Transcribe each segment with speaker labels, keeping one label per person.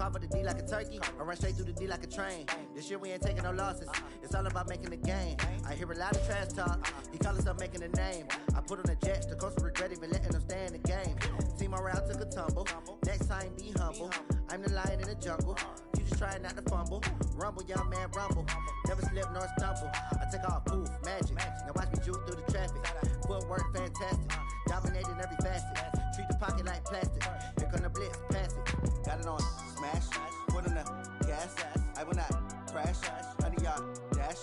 Speaker 1: cover the D like a turkey, or run straight through the D like a train. This year we ain't taking no losses. It's all about making the game. I hear a lot of trash talk. He call himself making a name. I put on the Jets. The coach will regret even letting them stay in the game. Team morale took a tumble. Next time, be humble. I'm the lion in the jungle. You just trying not to fumble. Rumble, young man, rumble. Never slip nor stumble. I take off, poof, magic. Now watch me juke through the traffic. Footwork fantastic. Dominating every facet. Treat the pocket like plastic. Here come the blitz, pass it. Got it on smash. Put on the gas. I will not crash. 100-yard dash.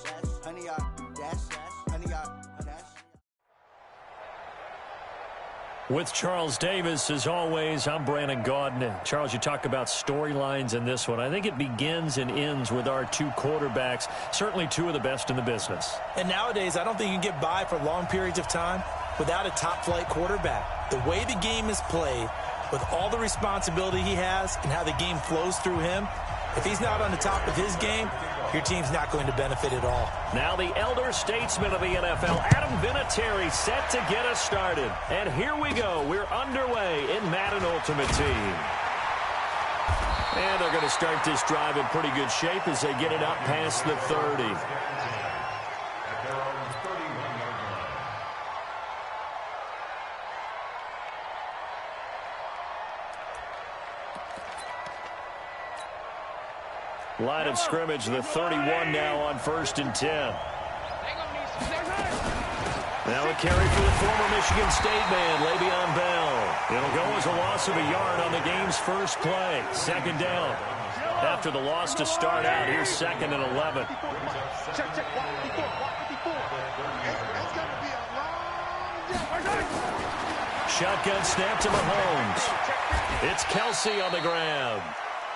Speaker 1: 100-yard dash. 100-yard dash.
Speaker 2: With Charles Davis, as always, I'm Brandon Gaudin. Charles, you talk about storylines in this one. I think it begins and ends with our two quarterbacks, certainly two of the best in the business.
Speaker 3: And nowadays, I don't think you can get by for long periods of time without a top-flight quarterback. The way the game is played, with all the responsibility he has and how the game flows through him, if he's not on the top of his game, your team's not going to benefit at all.
Speaker 2: Now the elder statesman of the NFL, Adam Vinatieri, set to get us started. And here we go. We're underway in Madden Ultimate Team. And they're going to start this drive in pretty good shape as they get it up past the 30. Line of scrimmage, the 31 now on 1st and 10. Now a carry for the former Michigan State man, Le'Veon Bell. It'll go as a loss of a yard on the game's first play. 2nd down. After the loss to start out, here's 2nd and 11. Shotgun snap to Mahomes. It's Kelsey on the ground.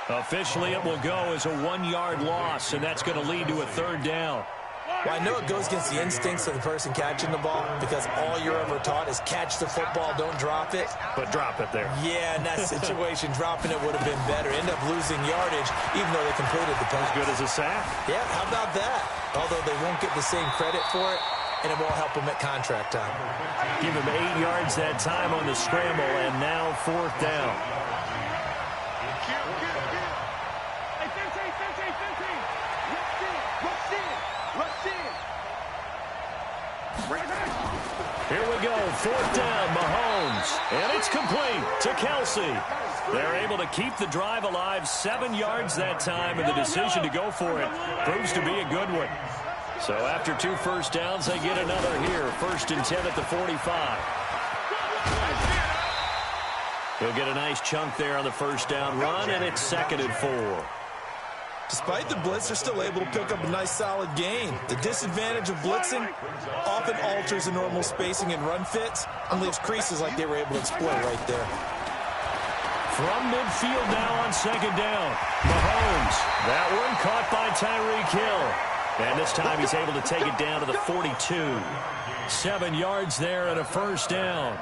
Speaker 2: Officially, it will go as a 1-yard loss, and that's going to lead to a 3rd down.
Speaker 3: Well, I know it goes against the instincts of the person catching the ball because all you're ever taught is catch the football, don't drop it.
Speaker 2: But drop it there.
Speaker 3: Yeah, in that situation, dropping it would have been better. End up losing yardage, even though they completed the pass.
Speaker 2: As good as a sack.
Speaker 3: Yeah, how about that? Although they won't get the same credit for it, and it won't help them at contract time.
Speaker 2: Give him 8 yards that time on the scramble, and now 4th down. Here we go, 4th down, Mahomes, and it's complete to Kelsey. They're able to keep the drive alive, 7 yards that time, and the decision to go for it proves to be a good one. So after 2 first downs, they get another here, 1st and 10 at the 45. He'll get a nice chunk there on the 1st down run, and it's 2nd and 4.
Speaker 3: Despite the blitz, they're still able to pick up a nice solid gain. The disadvantage of blitzing often alters the normal spacing and run fits and leaves creases like they were able to exploit right there.
Speaker 2: From midfield now on 2nd down. Mahomes, that one caught by Tyreek Hill. And this time he's able to take it down to the 42. 7 yards there and a 1st down.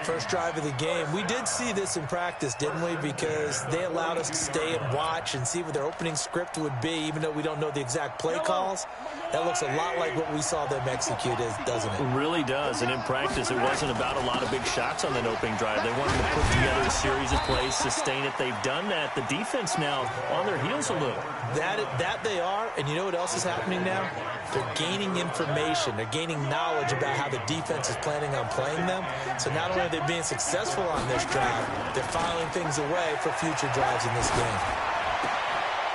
Speaker 3: First drive of the game. We did see this in practice, didn't we? Because they allowed us to stay and watch and see what their opening script would be, even though we don't know the exact play calls. That looks a lot like what we saw them execute, doesn't it?
Speaker 2: It really does. And in practice, it wasn't about a lot of big shots on that opening drive. They wanted to put together a series of plays, sustain it. They've done that. The defense now on their heels a little.
Speaker 3: That they are. And you know what else is happening now? They're gaining information. They're gaining knowledge about how the defense is planning on playing them. So not only are they being successful on this drive, they're filing things away for future drives in this game.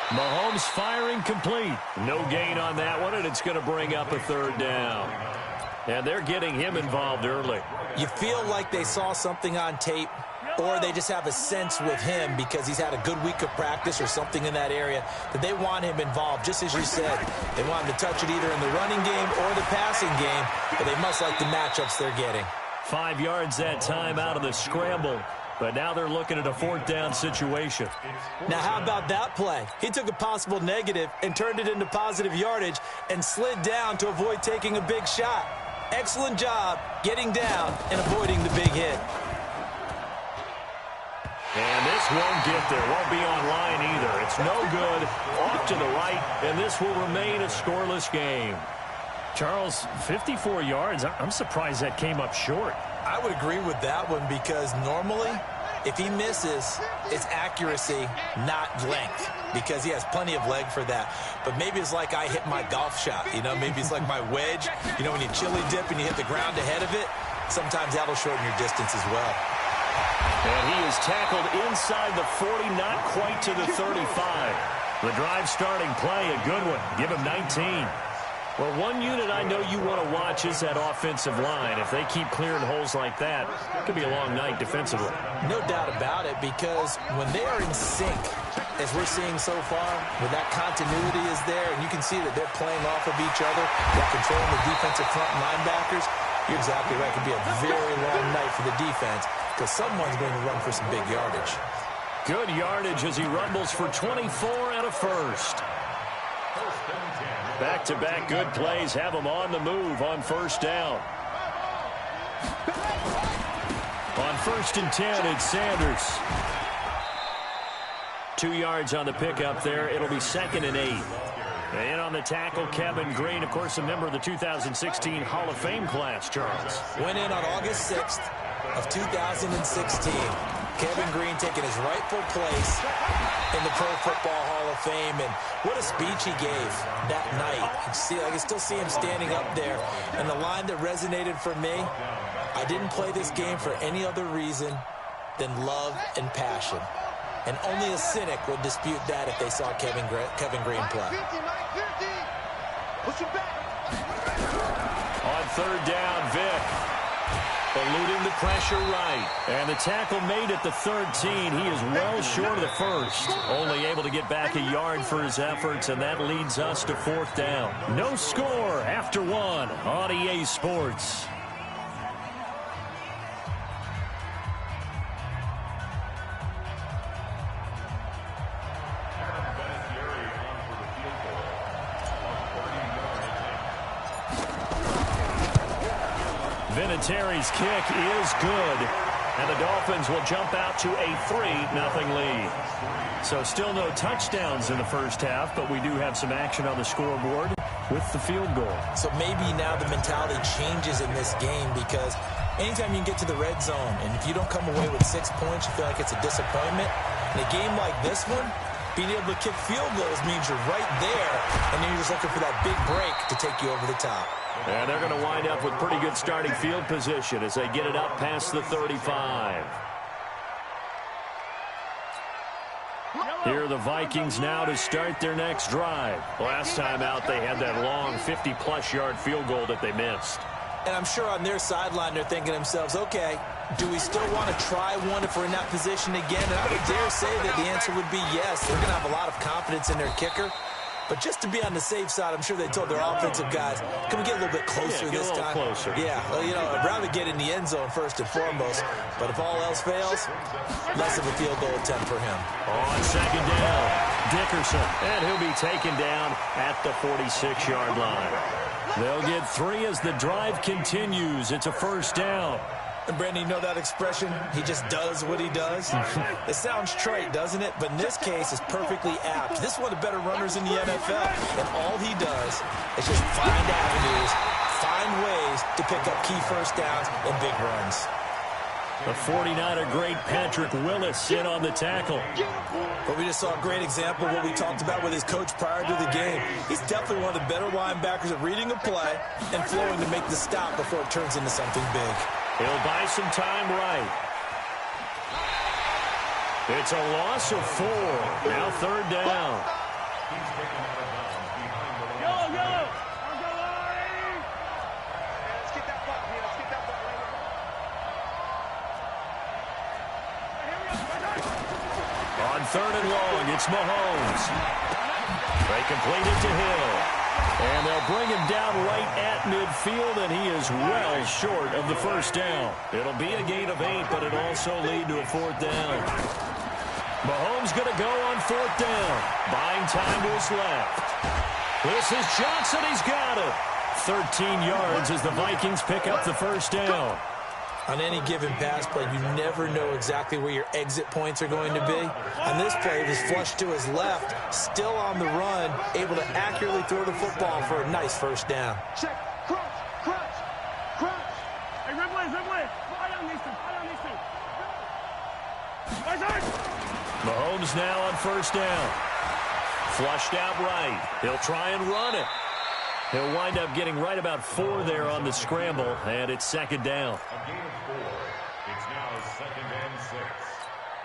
Speaker 2: Mahomes firing complete. No gain on that one, and it's going to bring up a 3rd down. And they're getting him involved early.
Speaker 3: You feel like they saw something on tape, or they just have a sense with him because he's had a good week of practice or something in that area that they want him involved. Just as you said, they want him to touch it either in the running game or the passing game, but they must like the matchups they're getting.
Speaker 2: 5 yards that time out of the scramble. But now they're looking at a 4th down situation.
Speaker 3: Now, how about that play? He took a possible negative and turned it into positive yardage and slid down to avoid taking a big shot. Excellent job getting down and avoiding the big hit.
Speaker 2: And this won't get there. Won't be online either. It's no good. Off to the right, and this will remain a scoreless game. Charles, 54 yards. I'm surprised that came up short.
Speaker 3: I would agree with that one because normally If he misses, it's accuracy, not length, because he has plenty of leg for that. But maybe it's like I hit my golf shot. Maybe it's like my wedge. When you chili dip and you hit the ground ahead of it, sometimes that'll shorten your distance as well.
Speaker 2: And he is tackled inside the 40, not quite to the 35. The drive starting play, a good one. Give him 19. Well, one unit I know you want to watch is that offensive line. If they keep clearing holes like that, it could be a long night defensively.
Speaker 3: No doubt about it, because when they are in sync, as we're seeing so far, when that continuity is there, and you can see that they're playing off of each other, they're controlling the defensive front linebackers, you're exactly right. It could be a very long night for the defense, because someone's going to run for some big yardage.
Speaker 2: Good yardage as he rumbles for 24 and a first. Back-to-back good plays have him on the move on first down. On 1st and 10, it's Sanders. 2 yards on the pickup there. It'll be 2nd and 8. And on the tackle, Kevin Green, of course, a member of the 2016 Hall of Fame class, Charles.
Speaker 3: Went in on August 6th of 2016. Kevin Green taking his rightful place in the Pro Football Hall of Fame. And what a speech he gave that night. I can still see him standing up there. And the line that resonated for me, I didn't play this game for any other reason than love and passion. And only a cynic would dispute that if they saw Kevin Green play.
Speaker 2: On 3rd down, Vick. Eluding the pressure right. And the tackle made at the 13. He is well short of the first. Only able to get back a yard for his efforts, and that leads us to 4th down. No score after 1 on EA Sports. Vinatieri's kick is good, and the Dolphins will jump out to a 3-0 lead. So still no touchdowns in the first half, but we do have some action on the scoreboard with the field goal.
Speaker 3: So maybe now the mentality changes in this game, because anytime you can get to the red zone, and if you don't come away with 6 points, you feel like it's a disappointment. In a game like this one, being able to kick field goals means you're right there, and then you're just looking for that big break to take you over the top.
Speaker 2: And they're going to wind up with pretty good starting field position as they get it up past the 35. Here are the Vikings now to start their next drive. Last time out, they had that long 50-plus yard field goal that they missed.
Speaker 3: And I'm sure on their sideline, they're thinking to themselves, okay, do we still want to try one if we're in that position again? And I would dare say that the answer would be yes. They're going to have a lot of confidence in their kicker. But just to be on the safe side, I'm sure they told their offensive guys, can we get a little bit closer this time?
Speaker 2: Closer.
Speaker 3: Yeah, well, I'd rather get in the end zone first and foremost. But if all else fails, less of a field goal attempt for him.
Speaker 2: On 2nd down, Dickerson. And he'll be taken down at the 46-yard line. They'll get 3 as the drive continues. It's a 1st down.
Speaker 3: And Brandon, you know that expression? He just does what he does. It sounds trite, doesn't it? But in this case, it's perfectly apt. This is one of the better runners in the NFL. And all he does is just find avenues, find ways to pick up key first downs and big runs.
Speaker 2: The 49er great Patrick Willis in on the tackle.
Speaker 3: But we just saw a great example of what we talked about with his coach prior to the game. He's definitely one of the better linebackers at reading a play and flowing to make the stop before it turns into something big.
Speaker 2: He'll buy some time right. It's a loss of 4. Now 3rd down. On 3rd and long, it's Mahomes. They complete it to Hill. And they'll bring him down right at midfield, and he is well short of the 1st down. It'll be a gain of 8, but it'll also lead to a 4th down. Mahomes going to go on 4th down. Buying time to his left. This is Johnson. He's got it. 13 yards as the Vikings pick up the 1st down.
Speaker 3: On any given pass play, you never know exactly where your exit points are going to be. On this play, it was flushed to his left, still on the run, able to accurately throw the football for a nice 1st down.
Speaker 4: Check, crunch, crunch, crunch. Hey, red blade, red blade. Fire on these two, fire on these two.
Speaker 2: Mahomes now on first down. Flushed out right. He'll try and run it. He'll wind up getting right about 4 there on the scramble, and it's second down.
Speaker 5: A gain of 4. It's now 2nd and 6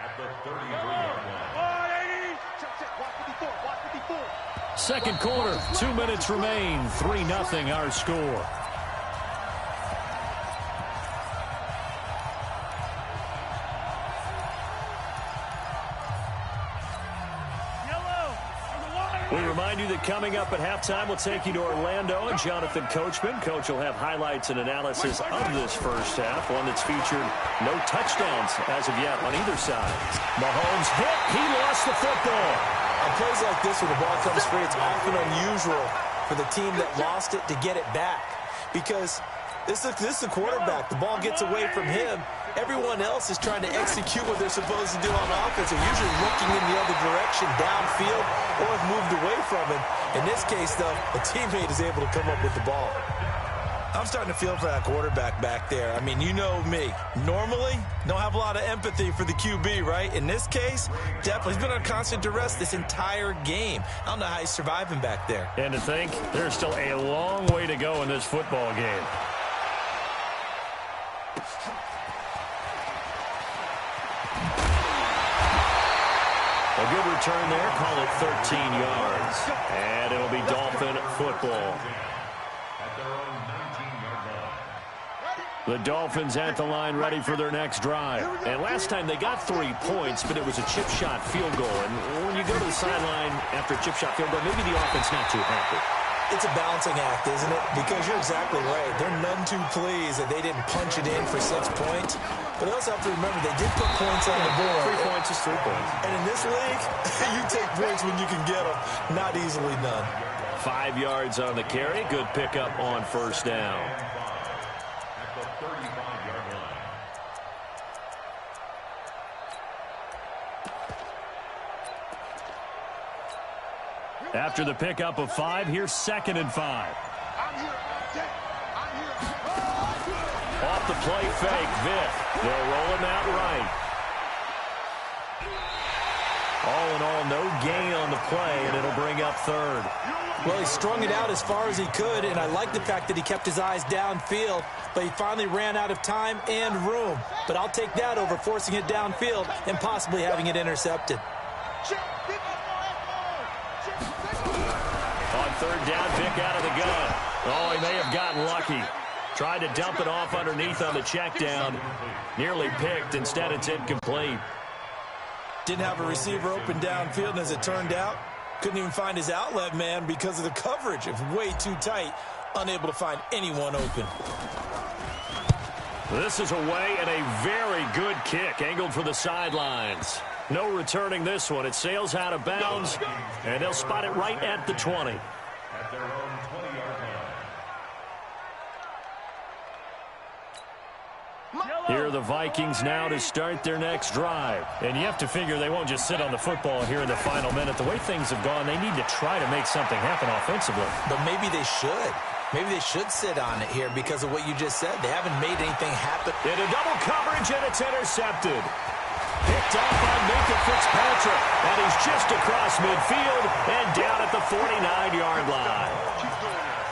Speaker 5: at the 33-yard line.
Speaker 4: Watch 54.
Speaker 2: Second quarter, 2 minutes remain. 3-0 our score. We remind you that coming up at halftime, we'll take you to Orlando and Jonathan Coachman. Coach will have highlights and analysis of this first half, one that's featured no touchdowns as of yet on either side. Mahomes hit. He lost the football.
Speaker 3: On plays like this, when the ball comes free, it's often unusual for the team that lost it to get it back. Because this is the quarterback. The ball gets away from him. Everyone else is trying to execute what they're supposed to do on offense. They're usually looking in the other direction, downfield, or have moved away from him. In this case, though, a teammate is able to come up with the ball. I'm starting to feel for that quarterback back there. I mean, you know me. Normally, don't have a lot of empathy for the QB, right? In this case, definitely. He's been on constant duress this entire game. I don't know how he's surviving back there.
Speaker 2: And to think, there's still a long way to go in this football game. A good return there. Call it 13 yards. And it'll be Dolphin football. The Dolphins at the line ready for their next drive. And last time they got 3 points, but it was a chip shot field goal. And when you go to the sideline after a chip shot field goal, maybe the offense not too happy.
Speaker 3: It's a balancing act, isn't it? Because you're exactly right. They're none too pleased that they didn't punch it in for 6 points. But they also have to remember they did put points on the board.
Speaker 2: 3 points is 3 points.
Speaker 3: And in this league, you take points when you can get them. Not easily done.
Speaker 2: 5 yards on the carry. Good pickup on first down.
Speaker 5: At the 35-yard line.
Speaker 2: After the pickup of 5, here's 2nd and 5. Off the play fake, Vick. They'll roll him out right. All in all, no gain on the play, and it'll bring up 3rd.
Speaker 3: Well, he strung it out as far as he could, and I like the fact that he kept his eyes downfield, but he finally ran out of time and room. But I'll take that over forcing it downfield and possibly having it intercepted.
Speaker 2: On 3rd down, Vick out of the gun. Oh, he may have gotten lucky. Tried to dump it off underneath on the check down. Nearly picked. Instead, it's incomplete.
Speaker 3: Didn't have a receiver open downfield, and as it turned out, couldn't even find his outlet man because of the coverage. It was way too tight, unable to find anyone open.
Speaker 2: This is away and a very good kick, angled for the sidelines. No returning this one. It sails out of bounds, and they'll spot it right at the 20.
Speaker 5: At their own 20-yard line.
Speaker 2: Here are the Vikings now to start their next drive. And you have to figure they won't just sit on the football here in the final minute. The way things have gone, they need to try to make something happen offensively.
Speaker 3: But maybe they should. Maybe they should sit on it here because of what you just said. They haven't made anything happen.
Speaker 2: Into double coverage, and it's intercepted. Picked off by Minka Fitzpatrick. And he's just across midfield and down at the 49-yard line.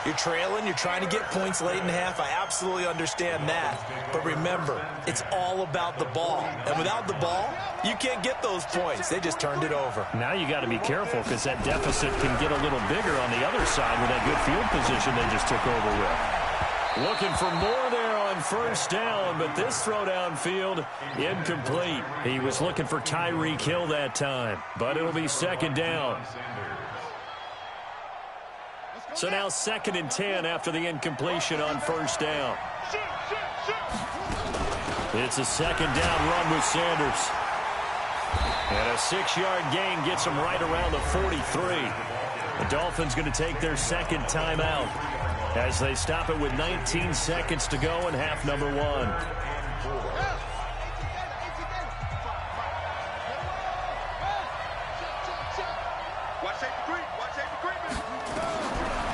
Speaker 3: You're trailing. You're trying to get points late in half. I absolutely understand that. But remember, it's all about the ball. And without the ball, you can't get those points. They just turned it over.
Speaker 2: Now you got to be careful because that deficit can get a little bigger on the other side with that good field position they just took over with. Looking for more there on first down, but this throw downfield, incomplete. He was looking for Tyreek Hill that time, but it'll be 2nd down. So now 2nd and 10 after the incompletion on first down. It's a 2nd down run with Sanders. And a 6-yard gain gets him right around the 43. The Dolphins going to take their 2nd timeout as they stop it with 19 seconds to go in half number 1.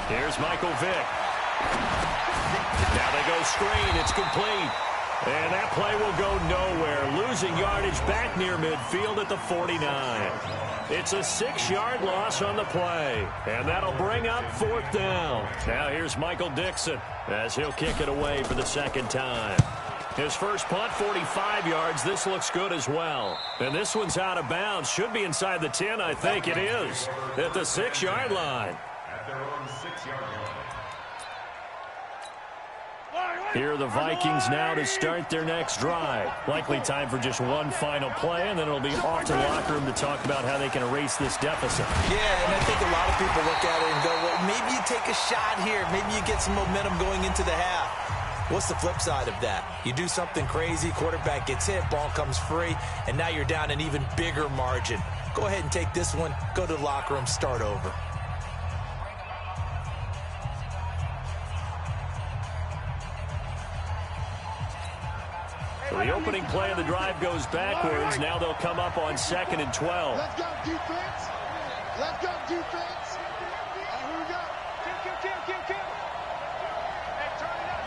Speaker 2: Here's Michael Vick. Now they go screen. It's complete. And that play will go nowhere, losing yardage back near midfield at the 49. It's a 6-yard loss on the play, and that'll bring up 4th down. Now here's Michael Dixon as he'll kick it away for the second time. His first punt, 45 yards. This looks good as well. And this one's out of bounds. Should be inside the 10, I think it is, at the 6-yard line.
Speaker 5: At their own 6-yard line.
Speaker 2: Here are the Vikings now to start their next drive. Likely time for just one final play, and then it'll be off to the locker room to talk about how they can erase this deficit.
Speaker 3: Yeah, and I think a lot of people look at it and go, well, maybe you take a shot here. Maybe you get some momentum going into the half. What's the flip side of that? You do something crazy, quarterback gets hit, ball comes free, and now you're down an even bigger margin. Go ahead and take this one, go to the locker room, start over.
Speaker 2: So the opening play of the drive goes backwards. Now they'll come up on 2nd and 12.
Speaker 4: Let's go, defense. Let's go, defense. Here we go. Kill. Hey, turn it up.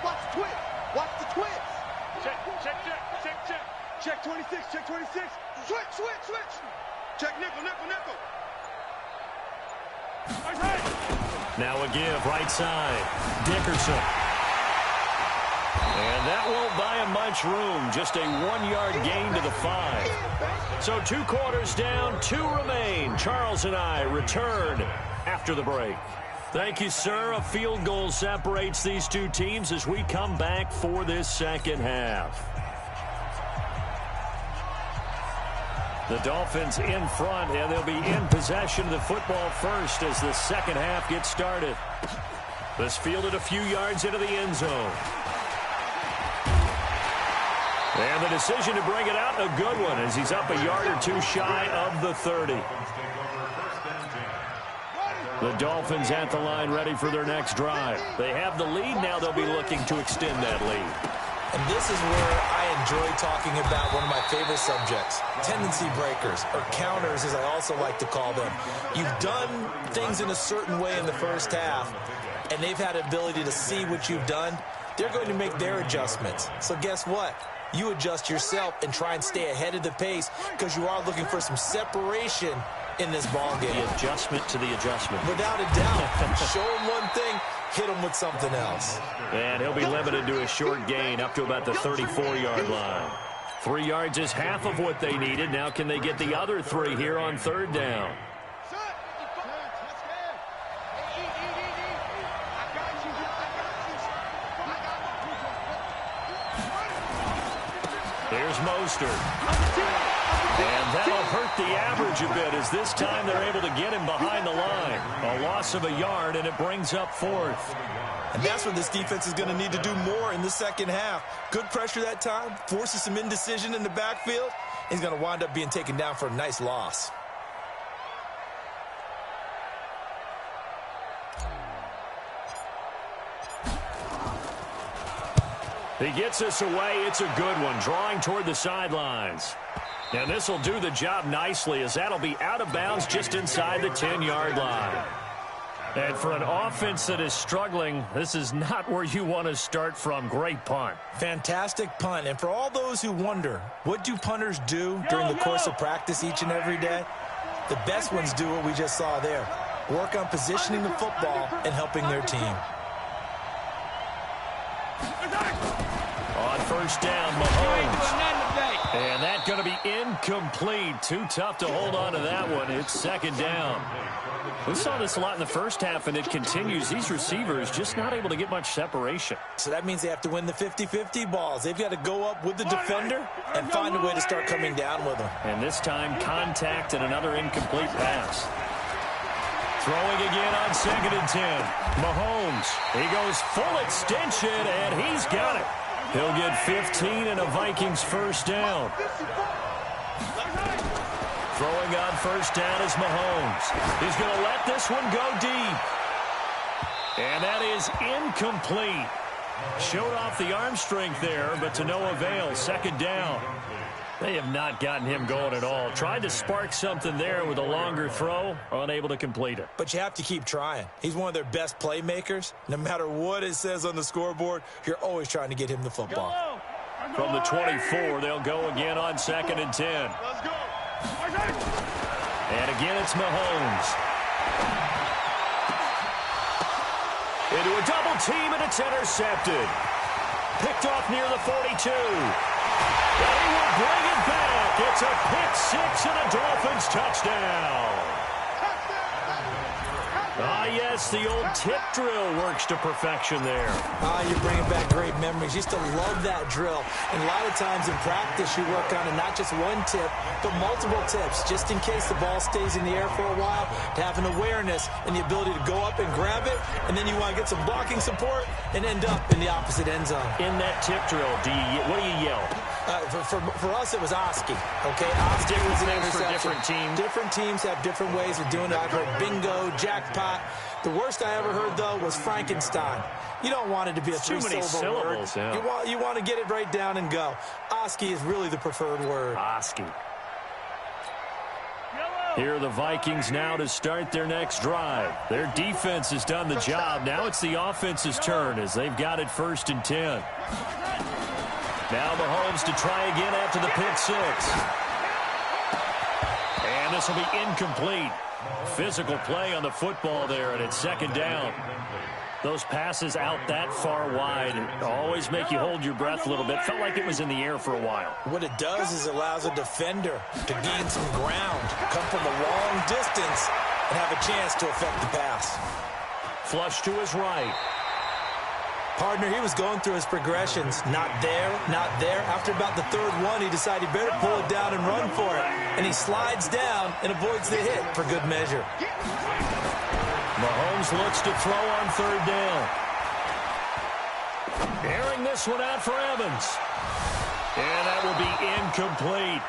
Speaker 4: Watch the twist. Watch the twist. Check. Check 26. Switch. Check nickel.
Speaker 2: Now a give, right side. Dickerson. And that won't buy him much room. Just a 1-yard gain to the 5. So 2 quarters down, 2 remain. Charles and I return after the break. Thank you, sir. A field goal separates these two teams as we come back for this second half. The Dolphins in front, and they'll be in possession of the football first as the second half gets started. This fielded a few yards into the end zone. And the decision to bring it out, a good one, as he's up a yard or 2 shy of the 30. The Dolphins at the line ready for their next drive. They have the lead. Now they'll be looking to extend that lead.
Speaker 3: And this is where I enjoy talking about one of my favorite subjects, tendency breakers, or counters as I also like to call them. You've done things in a certain way in the first half, and they've had the ability to see what you've done. They're going to make their adjustments. So guess what? You adjust yourself and try and stay ahead of the pace because you are looking for some separation in this ball game.
Speaker 2: The adjustment to the adjustment.
Speaker 3: Without a doubt. Show him one thing, hit him with something else.
Speaker 2: And he'll be limited to a short gain up to about the 34-yard line. 3 yards is half of what they needed. Now can they get the other 3 here on 3rd down? Here's Mostert. And that'll hurt the average a bit as this time they're able to get him behind the line. A loss of a yard, and it brings up 4th.
Speaker 3: And that's where this defense is going to need to do more in the second half. Good pressure that time, forces some indecision in the backfield. He's going to wind up being taken down for a nice loss.
Speaker 2: He gets us away. It's a good one, drawing toward the sidelines. And this will do the job nicely as that'll be out of bounds just inside the 10-yard line. And for an offense that is struggling, this is not where you want to start from. Great punt.
Speaker 3: Fantastic punt. And for all those who wonder, what do punters do during the course of practice each and every day? The best ones do what we just saw there. Work on positioning the football and helping their team.
Speaker 2: On 1st down, Mahomes. And that's going to be incomplete. Too tough to hold on to that one. It's 2nd down. We saw this a lot in the first half, and it continues. These receivers just not able to get much separation.
Speaker 3: So that means they have to win the 50-50 balls. They've got to go up with the defender and find a way to start coming down with them.
Speaker 2: And this time, contact and another incomplete pass. Throwing again on 2nd and 10. Mahomes, he goes full extension, and he's got it. He'll get 15 and a Vikings 1st down. Throwing on 1st down is Mahomes. He's going to let this one go deep. And that is incomplete. Showed off the arm strength there, but to no avail. 2nd down. They have not gotten him going at all. Tried to spark something there with a longer throw, unable to complete it.
Speaker 3: But you have to keep trying. He's one of their best playmakers. No matter what it says on the scoreboard, you're always trying to get him the football.
Speaker 2: From the 24, they'll go again on 2nd and 10.
Speaker 4: Let's go.
Speaker 2: And again, it's Mahomes. Into a double team, and it's intercepted. Picked off near the 42. And he will bring it back. It's a pick six and a Dolphins touchdown. Ah, yes, the old tip drill works to perfection there.
Speaker 3: You're bringing back great memories. Used to love that drill. And a lot of times in practice, you work on not just one tip, but multiple tips, just in case the ball stays in the air for a while, to have an awareness and the ability to go up and grab it, and then you want to get some blocking support and end up in the opposite end zone.
Speaker 2: In that tip drill, what do you yell?
Speaker 3: For us, it was Oski. Okay, Oski was an interception.
Speaker 2: For different teams.
Speaker 3: Different teams have different ways of doing it. I've heard bingo, jackpot. The worst I ever heard, though, was Frankenstein. You don't want it to be a three-syllable word.
Speaker 2: Yeah.
Speaker 3: You want to get it right down and go. Oski is really the preferred word.
Speaker 2: Oski. Here are the Vikings now to start their next drive. Their defense has done the job. Now it's the offense's turn as they've got it 1st and 10. Now Mahomes to try again after the pick six. And this will be incomplete. Physical play on the football there, and it's 2nd down. Those passes out that far wide always make you hold your breath a little bit. Felt like it was in the air for a while.
Speaker 3: What it does is allows a defender to gain some ground, come from a long distance, and have a chance to affect the pass.
Speaker 2: Flush to his right.
Speaker 3: Partner, he was going through his progressions. Not there, not there. After about the 3rd one, he decided he better pull it down and run for it. And he slides down and avoids the hit for good measure.
Speaker 2: Mahomes looks to throw on 3rd down. Airing this one out for Evans. And that will be incomplete.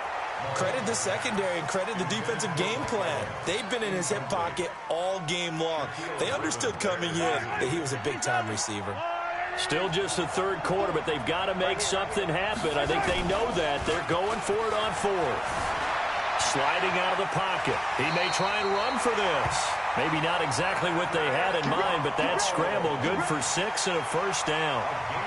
Speaker 3: Credit the secondary and credit the defensive game plan. They've been in his hip pocket all game long. They understood coming in that he was a big-time receiver.
Speaker 2: Still just the 3rd quarter, but they've got to make something happen. I think they know that. They're going for it on 4th. Sliding out of the pocket. He may try and run for this. Maybe not exactly what they had in mind, but that scramble good for 6 and a 1st down.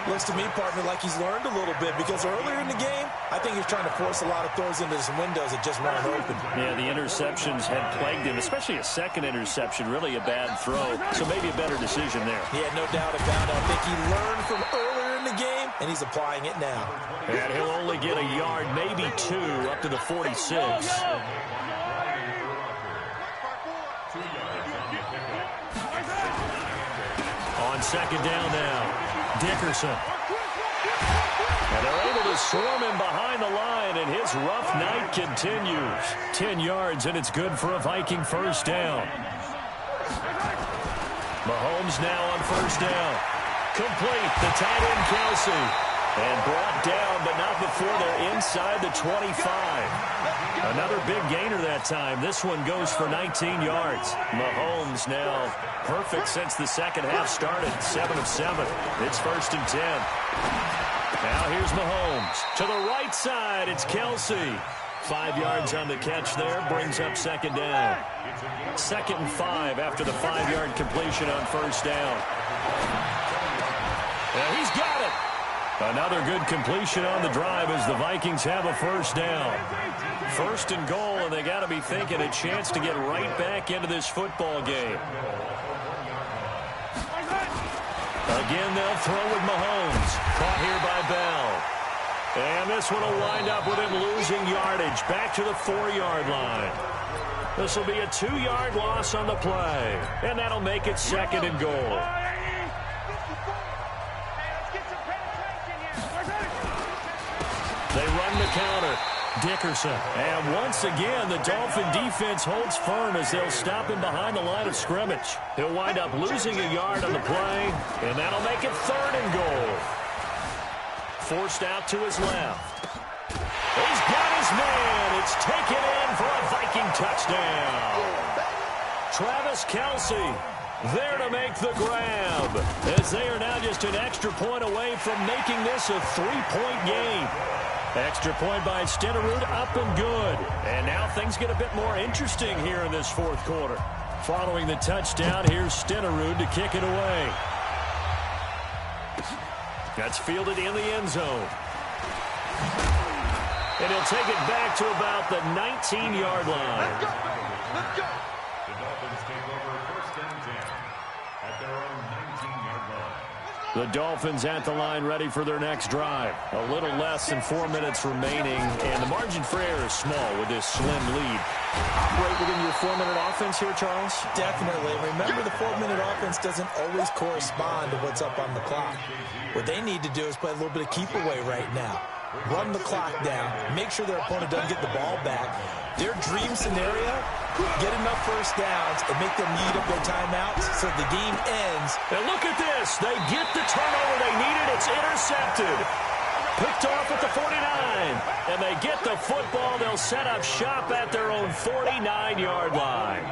Speaker 3: Looks to me, partner, like he's learned a little bit because earlier in the game, I think he's trying to force a lot of throws into some windows that just weren't open.
Speaker 2: Yeah, the interceptions had plagued him, especially a 2nd interception, really a bad throw. So maybe a better decision there.
Speaker 3: Yeah, no doubt about it. I think he learned from earlier in the game, and he's applying it now.
Speaker 2: And he'll only get a yard, maybe 2, up to the 46. On 2nd down now, Dickerson. And they're able to swarm him behind the line, and his rough night continues. 10 yards, and it's good for a Viking 1st down. Mahomes now on 1st down. Complete, the tight end Kelsey. And brought down, but not before they're inside the 25. Another big gainer that time. This one goes for 19 yards. Mahomes now perfect since the 2nd half started. 7 of 7. It's 1st and 10. Now here's Mahomes. To the right side, it's Kelsey. 5 yards on the catch there. Brings up 2nd down. 2nd and 5 after the 5-yard completion on 1st down. And he's got it. Another good completion on the drive as the Vikings have a 1st down. 1st and goal, and they got to be thinking a chance to get right back into this football game. Again, they'll throw with Mahomes. Caught here by Bell. And this one will wind up with him losing yardage back to the 4-yard line. This will be a 2-yard loss on the play, and that'll make it 2nd and goal. They run the counter. Dickerson. And once again, the Dolphin defense holds firm as they'll stop him behind the line of scrimmage. He'll wind up losing a yard on the play, and that'll make it 3rd and goal. Forced out to his left. He's got his man. It's taken in for a Viking touchdown. Travis Kelsey there to make the grab, as they are now just an extra point away from making this a 3-point game. Extra point by Stenerud, up and good. And now things get a bit more interesting here in this fourth quarter. Following the touchdown, here's Stenerud to kick it away. That's fielded in the end zone. And he'll take it back to about the 19-yard line.
Speaker 4: Let's go, baby. Let's go.
Speaker 5: The Dolphins take over first and 10 at their own 19-yard line.
Speaker 2: The Dolphins at the line ready for their next drive. A little less than 4 minutes remaining, and the margin for error is small with this slim lead. Operate within your 4-minute offense here, Charles?
Speaker 3: Definitely. Remember, the 4-minute offense doesn't always correspond to what's up on the clock. What they need to do is play a little bit of keep away right now. Run the clock down. Make sure their opponent doesn't get the ball back. Their dream scenario, get enough first downs and make them eat up their timeouts so the game ends.
Speaker 2: And look at this. They get the turnover they needed. It's intercepted. Picked off at the 49. And they get the football. They'll set up shop at their own 49-yard line.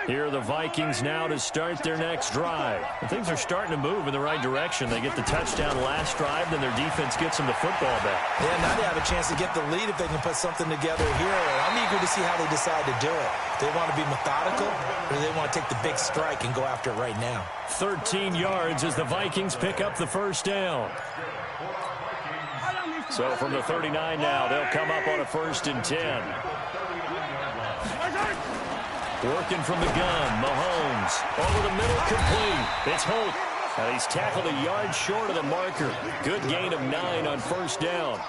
Speaker 2: Here are the Vikings now to start their next drive. And things are starting to move in the right direction. They get the touchdown last drive, then their defense gets them the football back.
Speaker 3: Yeah, now they have a chance to get the lead if they can put something together here. And I'm eager to see how they decide to do it. Do they want to be methodical, or do they want to take the big strike and go after it right now?
Speaker 2: 13 yards as the Vikings pick up the first down. So from the 39 now, they'll come up on a 1st and 10. Working from the gun, Mahomes. Over the middle, complete. It's Holt. And he's tackled a yard short of the marker. Good gain of 9 on 1st down.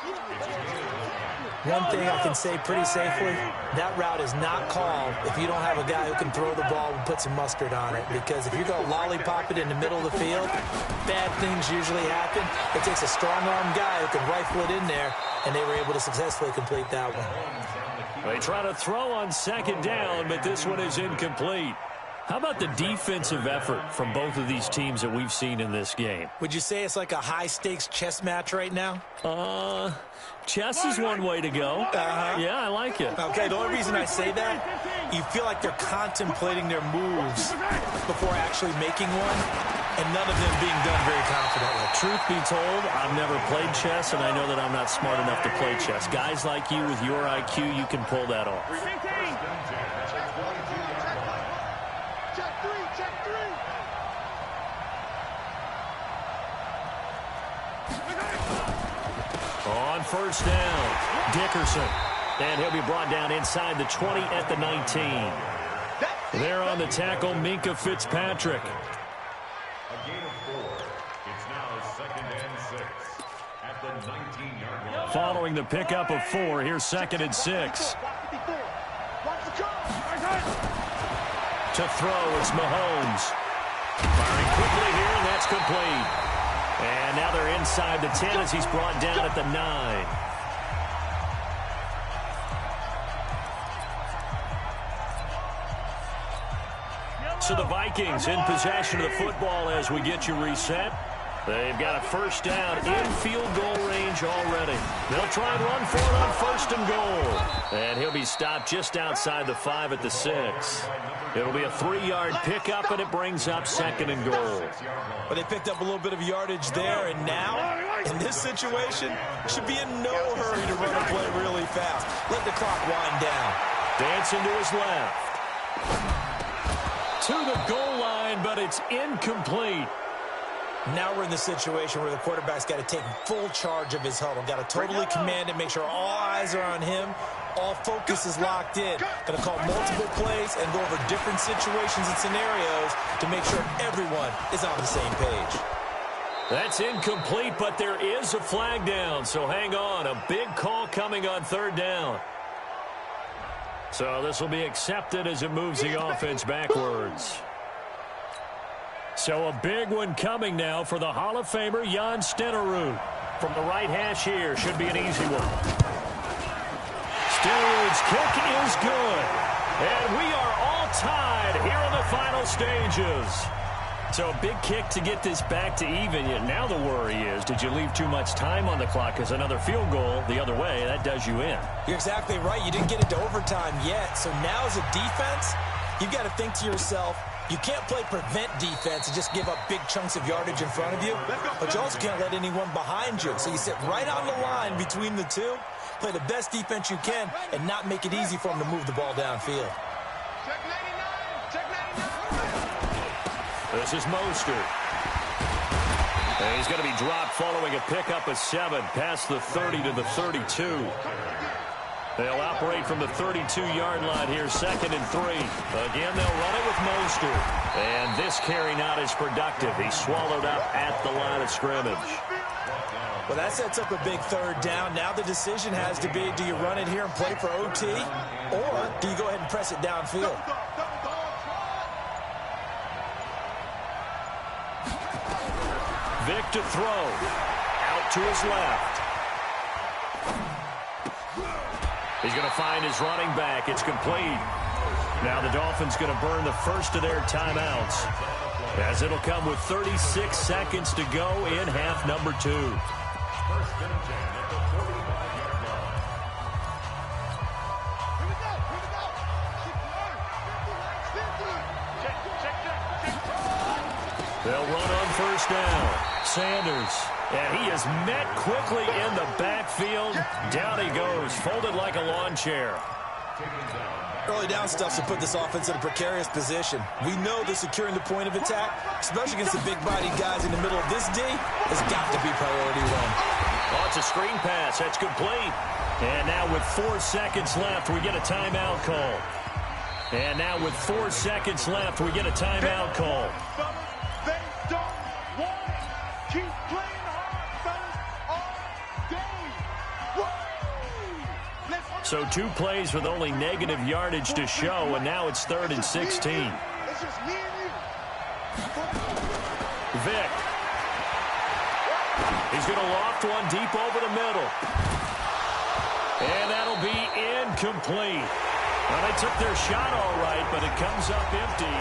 Speaker 3: One thing I can say pretty safely, that route is not called if you don't have a guy who can throw the ball and put some mustard on it. Because if you're going to lollipop it in the middle of the field, bad things usually happen. It takes a strong-arm guy who can rifle it in there, and they were able to successfully complete that one.
Speaker 2: They try to throw on 2nd down, but this one is incomplete. How about the defensive effort from both of these teams that we've seen in this game?
Speaker 3: Would you say it's like a high-stakes chess match right now?
Speaker 2: Chess is one way to go. Yeah, I like it.
Speaker 3: Okay, the only reason I say that, you feel like they're contemplating their moves before actually making one, and none of them being done very confidently.
Speaker 2: Truth be told, I've never played chess, and I know that I'm not smart enough to play chess. Guys like you with your IQ, you can pull that off. On 1st down, Dickerson. And he'll be brought down inside the 20 at the 19. There on the tackle, Minkah Fitzpatrick.
Speaker 5: A gain of 4. It's now 2nd and 6 at the 19-yard line.
Speaker 2: Following the pickup of 4, here's 2nd and 6. To throw, it's Mahomes. Firing quickly here, and that's complete. And now they're inside the 10 as he's brought down at the 9. So the Vikings in possession of the football as we get you reset. They've got a 1st down in field goal range already. They'll try and run for it on 1st and goal. And he'll be stopped just outside the 5 at the 6. It'll be a 3-yard pickup, and it brings up 2nd and goal.
Speaker 3: But they picked up a little bit of yardage there, and now, in this situation, should be in no hurry to run a play really fast. Let the clock wind down.
Speaker 2: Dancing to his left. To the goal line, but it's incomplete.
Speaker 3: Now we're in the situation where the quarterback's got to take full charge of his huddle. Got to totally command it, make sure all eyes are on him. All focus is locked in. Going to call multiple plays and go over different situations and scenarios to make sure everyone is on the same page.
Speaker 2: That's incomplete, but there is a flag down, so hang on. A big call coming on 3rd down. So this will be accepted as it moves the offense backwards. So a big one coming now for the Hall of Famer, Jan Stenerud. From the right hash here, should be an easy one. Stenerud's kick is good. And we are all tied here in the final stages. So a big kick to get this back to even. Now the worry is, did you leave too much time on the clock? Because another field goal the other way, that does you in.
Speaker 3: You're exactly right. You didn't get into overtime yet. So now as a defense, you've got to think to yourself, you can't play prevent defense and just give up big chunks of yardage in front of you, but you also can't let anyone behind you. So you sit right on the line between the two, play the best defense you can, and not make it easy for them to move the ball downfield.
Speaker 4: Check 99. Check 99.
Speaker 2: This is Mostert. And he's going to be dropped following a pickup of 7 past the 30 to the 32. They'll operate from the 32-yard line here, 2nd and 3. Again, they'll run it with Mostert. And this carry not as productive. He's swallowed up at the line of scrimmage.
Speaker 3: Well, that sets up a big 3rd down. Now the decision has to be, do you run it here and play for OT, or do you go ahead and press it downfield?
Speaker 2: Vick to throw. Out to his left. He's going to find his running back. It's complete. Now the Dolphins going to burn the first of their timeouts, as it'll come with 36 seconds to go in half number 2. They'll run on 1st down. Sanders. And he is met quickly in the backfield. Down he goes, folded like a lawn chair.
Speaker 3: Early down stuff to put this offense in a precarious position. We know that securing the point of attack, especially against the big-bodied guys in the middle of this D, has got to be priority 1.
Speaker 2: Oh, it's a screen pass. That's complete. And now with 4 seconds left, we get a timeout call. And now with 4 seconds left, we get a timeout call.
Speaker 4: They don't want it. Keep playing hard, fellas, all day.
Speaker 2: So 2 plays with only negative yardage to show, and now it's 3rd and 16.
Speaker 4: It's just me and you.
Speaker 2: Vick. He's going to loft one deep over the middle. And that'll be incomplete. Well, they took their shot all right, but it comes up empty.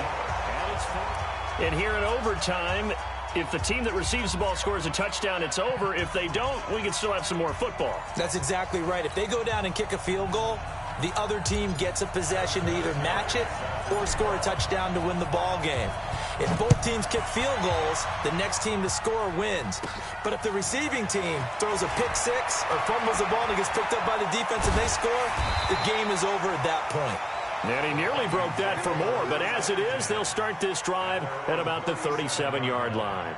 Speaker 2: And here in overtime, if the team that receives the ball scores a touchdown, it's over. If they don't, we can still have some more football.
Speaker 3: That's exactly right. If they go down and kick a field goal, the other team gets a possession to either match it or score a touchdown to win the ball game. If both teams kick field goals, the next team to score wins. But if the receiving team throws a pick 6 or fumbles the ball and it gets picked up by the defense and they score, the game is over at that point.
Speaker 2: And he nearly broke that for more, but as it is, they'll start this drive at about the 37-yard line.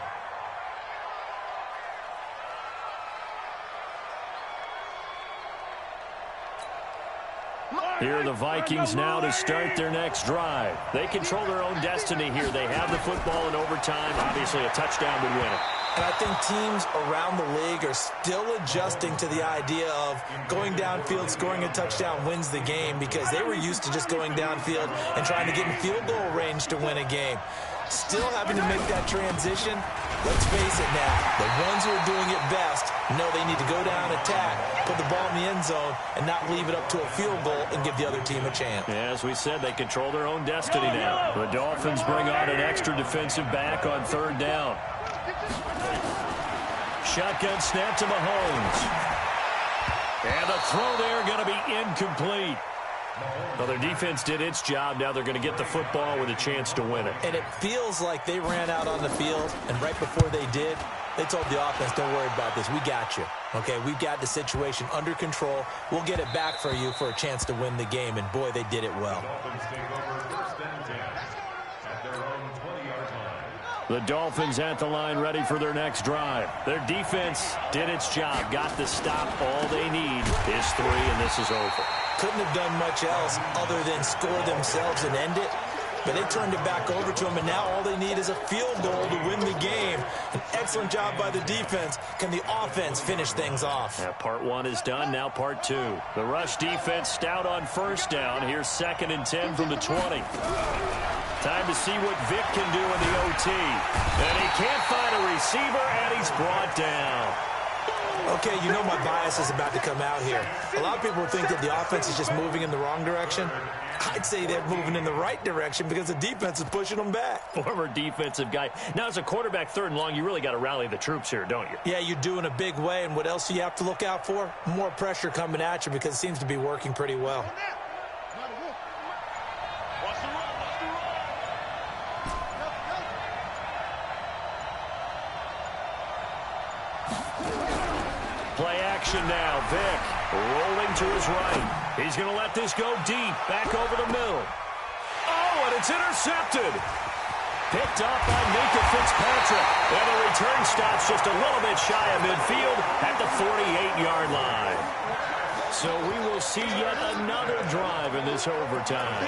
Speaker 2: Here are the Vikings now to start their next drive. They control their own destiny here. They have the football in overtime. Obviously, a touchdown would win it.
Speaker 3: And I think teams around the league are still adjusting to the idea of going downfield, scoring a touchdown wins the game, because they were used to just going downfield and trying to get in field goal range to win a game. Still having to make that transition. Let's face it now, the ones who are doing it best know they need to go down, attack, put the ball in the end zone, and not leave it up to a field goal and give the other team a chance.
Speaker 2: Yeah, as we said, they control their own destiny now. The Dolphins bring on an extra defensive back on 3rd down. Shotgun snap to Mahomes. And the throw there going to be incomplete. Well, their defense did its job. Now they're going to get the football with a chance to win it.
Speaker 3: And it feels like they ran out on the field, and right before they did, they told the offense, don't worry about this. We got you. Okay, we've got the situation under control. We'll get it back for you for a chance to win the game. And, boy, they did it well.
Speaker 2: The Dolphins at the line ready for their next drive. Their defense did its job, got the stop. All they need is 3, and this is over.
Speaker 3: Couldn't have done much else other than score themselves and end it. But they turned it back over to them, and now all they need is a field goal to win the game. An excellent job by the defense. Can the offense finish things off?
Speaker 2: Yeah, part 1 is done, now part 2. The rush defense stout on 1st down. Here's 2nd and 10 from the 20. Time to see what Vick can do in the OT. And he can't find a receiver, and he's brought down.
Speaker 3: Okay, you know my bias is about to come out here. A lot of people think that the offense is just moving in the wrong direction. I'd say they're moving in the right direction because the defense is pushing them back.
Speaker 2: Former defensive guy. Now, as a quarterback, 3rd and long, you really got to rally the troops here, don't you?
Speaker 3: Yeah, you do in a big way, and what else do you have to look out for? More pressure coming at you because it seems to be working pretty well.
Speaker 2: Play action now. Vick rolling to his right. He's going to let this go deep. Back over the middle. Oh, and it's intercepted. Picked up by Minka Fitzpatrick. And the return stops just a little bit shy of midfield at the 48-yard line. So we will see yet another drive in this overtime.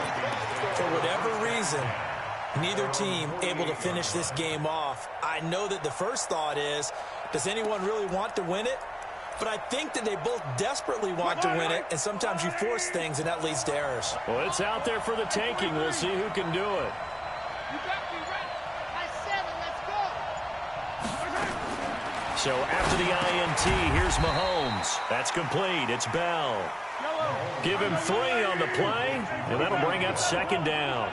Speaker 3: For whatever reason, neither team able to finish this game off. I know that the first thought is, does anyone really want to win it? But I think that they both desperately want to win it, and sometimes you force things, and that leads to errors.
Speaker 2: Well, it's out there for the taking. We'll see who can do it.
Speaker 4: You got me right. I said it. Let's go.
Speaker 2: So after the INT, here's Mahomes. That's complete. It's Bell. Give him 3 on the play, and that'll bring up 2nd down.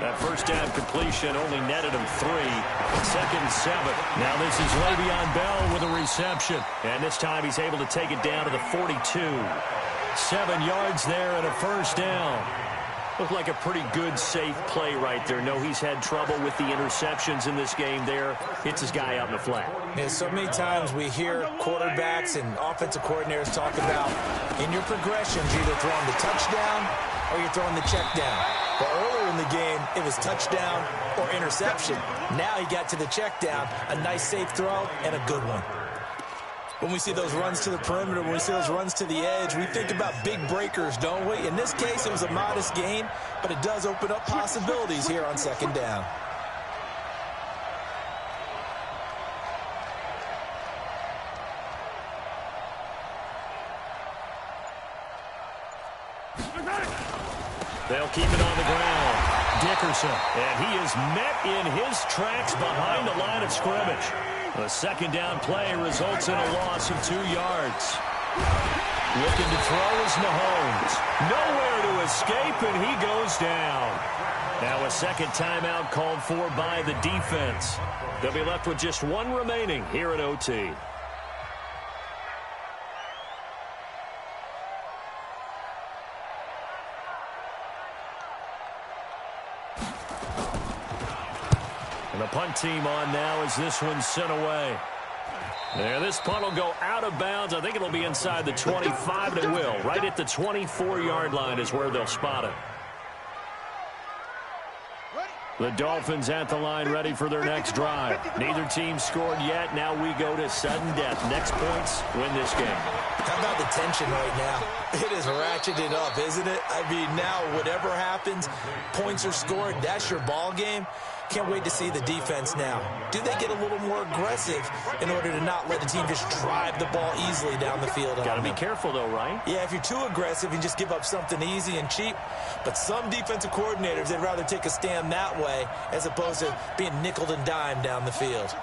Speaker 2: That first down completion only netted him 3. 2nd and 7. Now this is Le'Veon Bell with a reception. And this time he's able to take it down to the 42. 7 yards there and a first down. Looked like a pretty good, safe play right there. No, he's had trouble with the interceptions in this game there. Hits his guy out in the flat.
Speaker 3: Yeah, so many times we hear quarterbacks and offensive coordinators talk about in your progressions, you're either throwing the touchdown or you're throwing the check down. But earlier in the game, it was touchdown or interception. Now he got to the check down, a nice safe throw, and a good one. When we see those runs to the perimeter, when we see those runs to the edge, we think about big breakers, don't we? In this case, it was a modest gain, but it does open up possibilities here on 2nd down.
Speaker 2: They'll keep it on the ground. Dickerson, and he is met in his tracks behind the line of scrimmage. The 2nd down play results in a loss of 2 yards. Looking to throw is Mahomes. Nowhere to escape, and he goes down. Now a 2nd timeout called for by the defense. They'll be left with just 1 remaining here at OT. And the punt team on now as this one's sent away. There, this punt will go out of bounds. I think it'll be inside the 25, and it will. Right at the 24-yard line is where they'll spot it. The Dolphins at the line ready for their next drive. Neither team scored yet. Now we go to sudden death. Next points win this game.
Speaker 3: How about the tension right now? It is ratcheted up, isn't it? I mean, now whatever happens, points are scored. That's your ball game. Can't wait to see the defense now. Do they get a little more aggressive in order to not let the team just drive the ball easily down the field?
Speaker 2: Got to be careful, though, right?
Speaker 3: Yeah, if you're too aggressive, you just give up something easy and cheap. But some defensive coordinators, they'd rather take a stand that way as opposed to being nickeled and dimed down the field.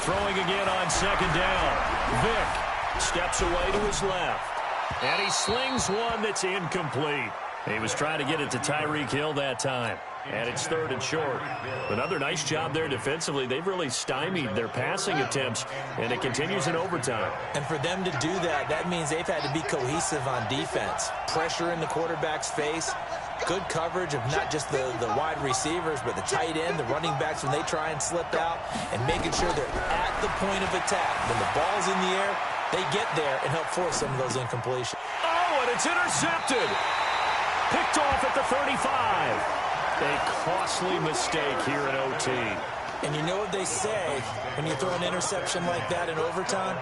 Speaker 2: Throwing again on 2nd down. Vick steps away to his left. And he slings one that's incomplete. He was trying to get it to Tyreek Hill that time. And it's 3rd and short. Another nice job there defensively. They've really stymied their passing attempts, and it continues in overtime.
Speaker 3: And for them to do that, that means they've had to be cohesive on defense. Pressure in the quarterback's face. Good coverage of not just the wide receivers, but the tight end, the running backs when they try and slip out, and making sure they're at the point of attack. When the ball's in the air, they get there and help force some of those incompletions.
Speaker 2: Oh, and it's intercepted. Picked off at the 35. A costly mistake here at OT.
Speaker 3: And you know what they say, when you throw an interception like that in overtime,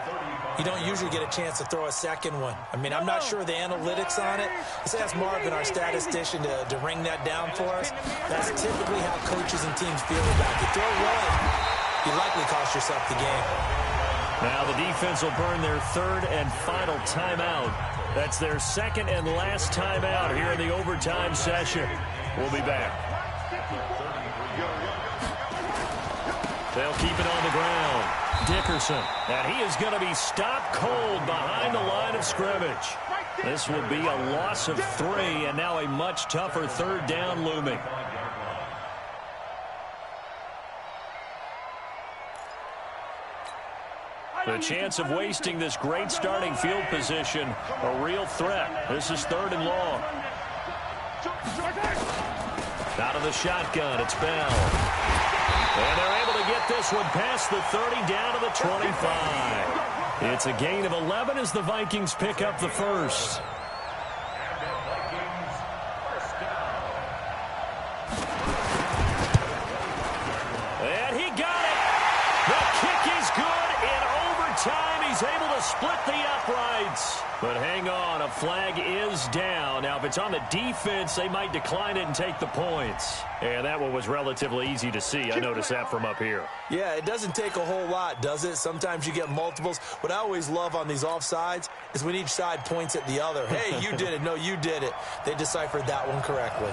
Speaker 3: you don't usually get a chance to throw a second one. I mean, I'm not sure the analytics on it. Let's ask Marvin, our statistician, to ring that down for us. That's typically how coaches and teams feel about it. You throw one, you likely cost yourself the game.
Speaker 2: Now the defense will burn their third and final timeout. That's their second and last timeout here in the overtime session. We'll be back. They'll keep it on the ground. Dickerson, and he is going to be stopped cold behind the line of scrimmage. This will be a loss of 3, and now a much tougher third down looming. The chance of wasting this great starting field position, a real threat. This is 3rd and long. Out of the shotgun, it's Bell. And they're able to get this one past the 30 down to the 25. It's a gain of 11 as the Vikings pick up the first. And he got it. The kick is good in overtime. He's able to split the uprights. But hang on, a flag is down. Now, if it's on the defense, they might decline it and take the points. And that one was relatively easy to see. I noticed that from up here.
Speaker 3: Yeah, it doesn't take a whole lot, does it? Sometimes you get multiples. What I always love on these offsides is when each side points at the other. Hey, you did it. No, you did it. They deciphered that one correctly.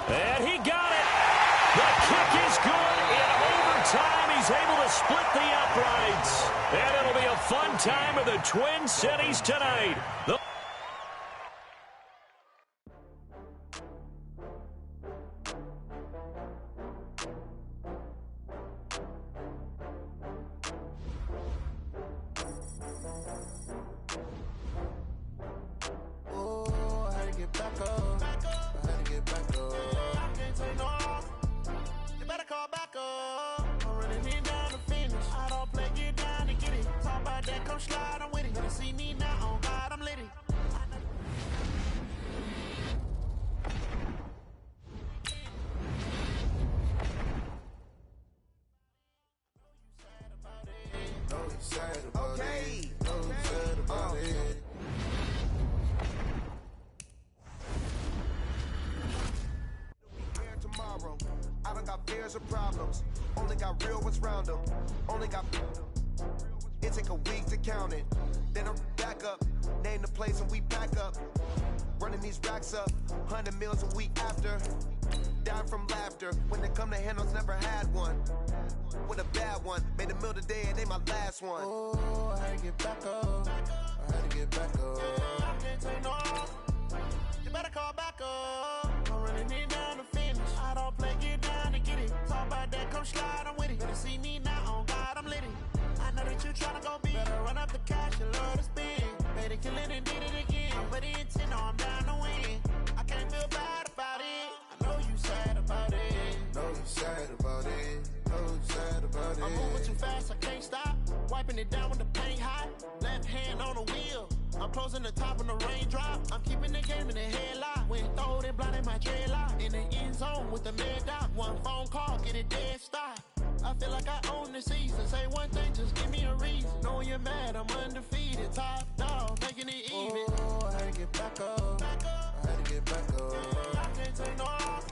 Speaker 2: And he got it. The kick is good in overtime. He's able to split the uprights. And it'll be a fun time in the Twin Cities tonight.
Speaker 6: Problems, only got real ones round them. Only got it take a week to count it. Then I'm back up, name the place and we pack up. Running these racks up, 100 meals a week after. Down from laughter, when they come to handles, never had one. With a bad one, made a meal today and they my last one. Oh, I had to get back up, I had to get back up. I can't take no off. You better call back up. I'm running it down to finish. I don't play, get down to get it. Talk about that, come slide, I'm with it. Better see me now, on God, I'm litty. I know that you tryna go big. Better run up the cash, you love to spin. Made it, kill it, and did it again. But the intent, no, I'm down to win. I can't feel bad about it. I know you sad about it. Know you sad about it. Know you sad about it. I'm moving too fast, I can't stop. Wiping it down with the paint hot. Left hand on the wheel. I'm closing the top when the raindrop. I'm keeping the game in the headlock. When throwed it, blinded my dreadlock. In the end zone with the mad dot. One phone call, get it dead stop. I feel like I own the season. Say one thing, just give me a reason. Knowing you're mad, I'm undefeated. Top dog, making it even. Oh, I had to get back up. I had to get back up. I can't take no off.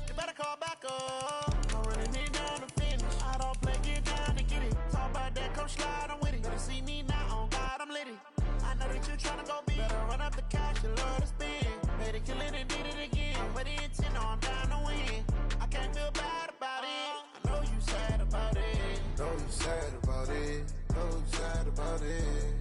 Speaker 6: You better call back up. I'm running it down to finish. I don't play, get down to get it. Talk about that, come slide, I'm with it. Better see me now, on God, I'm litty. I know that you tryna go big. Better run up the cash, you love to spin. Made it, kill it, and did it again. But the intent, no, I'm down to win. I can't feel bad about it. I know you sad about it. Know you sad about it. Know you sad about it.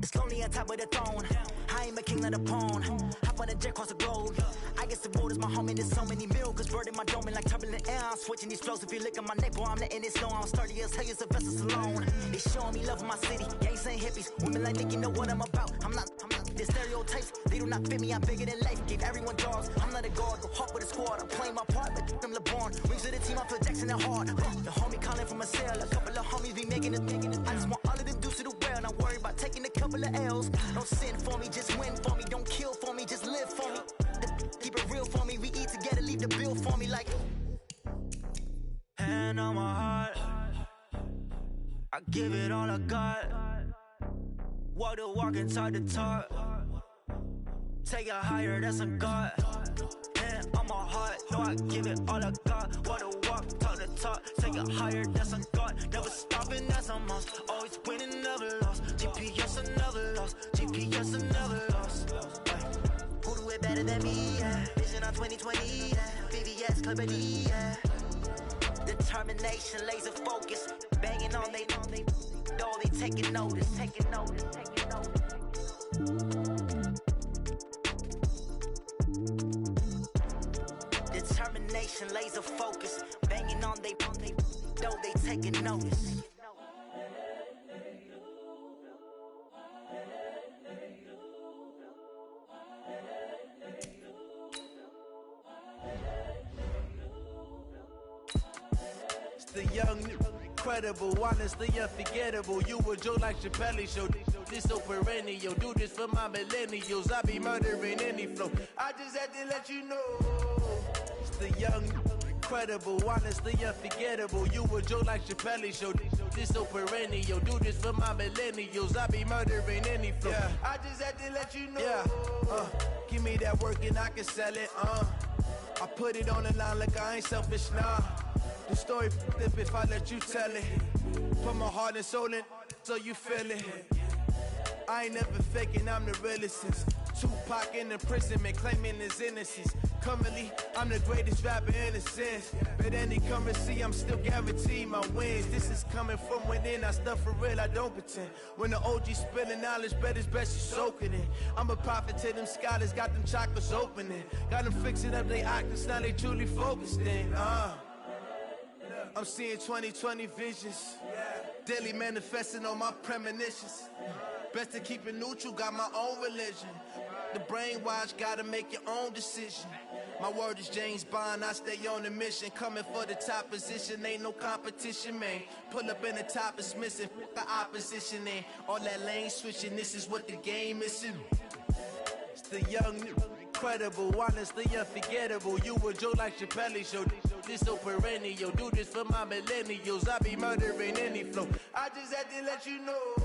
Speaker 7: It's lonely on top of the throne. I ain't a king of the pawn. Hop on a jet across the globe. I guess the road is my home and there's so many miracles. Bird in my dome and like turbulent air. I'm switching these flows. If you look at my neck, boy, I'm letting it slow. I'm sturdy as hell, it's a vessel alone. They showing me love in my city. Gangs ain't hippies. Women like Nick, you know what I'm about. I'm not The stereotypes, they do not fit me, I'm bigger than life. Gave everyone jobs, I'm not a guard, go hard with a squad. I'm playing my part, but I'm LeBron. Rings to the team, I feel Jackson and hard. The homie calling from a cell, a couple of homies be making it. I just want all of them dudes to do well, not worry about taking a couple of L's. Don't sin for me, just win for me. Don't kill for me, just live for me. Keep it real for me, we eat together, leave the bill for me like. Hand on my heart, I give it all I got. Walk the walk and talk the talk. Take it higher, that's a God. Hand on my heart, no, I give it all I got. Walk the walk, talk the talk. Take it higher, that's a God. Never stopping, that's a must. Always winning, never lost. GPS, I never lost. GPS, I never lost. Who do it better than me? Yeah. Vision on 2020. Yeah. VVS, Clippity. Yeah. Determination, laser focus. Banging on they though they taking notice. Taking notice. Taking notice. Determination, laser focus. Banging on they though they taking notice.
Speaker 8: The young, incredible, honestly unforgettable. You a joke like Chappelle show. This so perennial. Do this for my millennials. I be murdering any flow. I just had to let you know. It's the young, incredible, honestly unforgettable. You a joke like Chappelle show. This so perennial. Do this for my millennials. I be murdering any flow. Yeah. I just had to let you know. Yeah. Give me that work and I can sell it. I put it on the line like I ain't selfish, nah. The story flip if I let you tell it. Put my heart and soul in so you feel it. I ain't never faking, I'm the realest since Tupac in imprisonment, claiming his innocence. Currently, I'm the greatest rapper in a sense. But any currency, I'm still guaranteed my wins. This is coming from within, I stuff for real, I don't pretend. When the OG spilling knowledge, bet it's best you soak it in. I'm a prophet to them scholars, got them chakras opening. Got them fixing up they octaves, now they truly focused in. I'm seeing 2020 visions, daily manifesting on my premonitions. Best to keep it neutral, got my own religion. The brainwash, gotta make your own decision. My word is James Bond, I stay on the mission. Coming for the top position, ain't no competition, man. Pull up in the top, it's missing, the opposition ain't. All that lane switching, this is what the game is. It's the young, incredible, honestly unforgettable. You a joke like Chappelle show. This so perennial. Do this for my millennials. I be murdering any flow. I just had to let you know.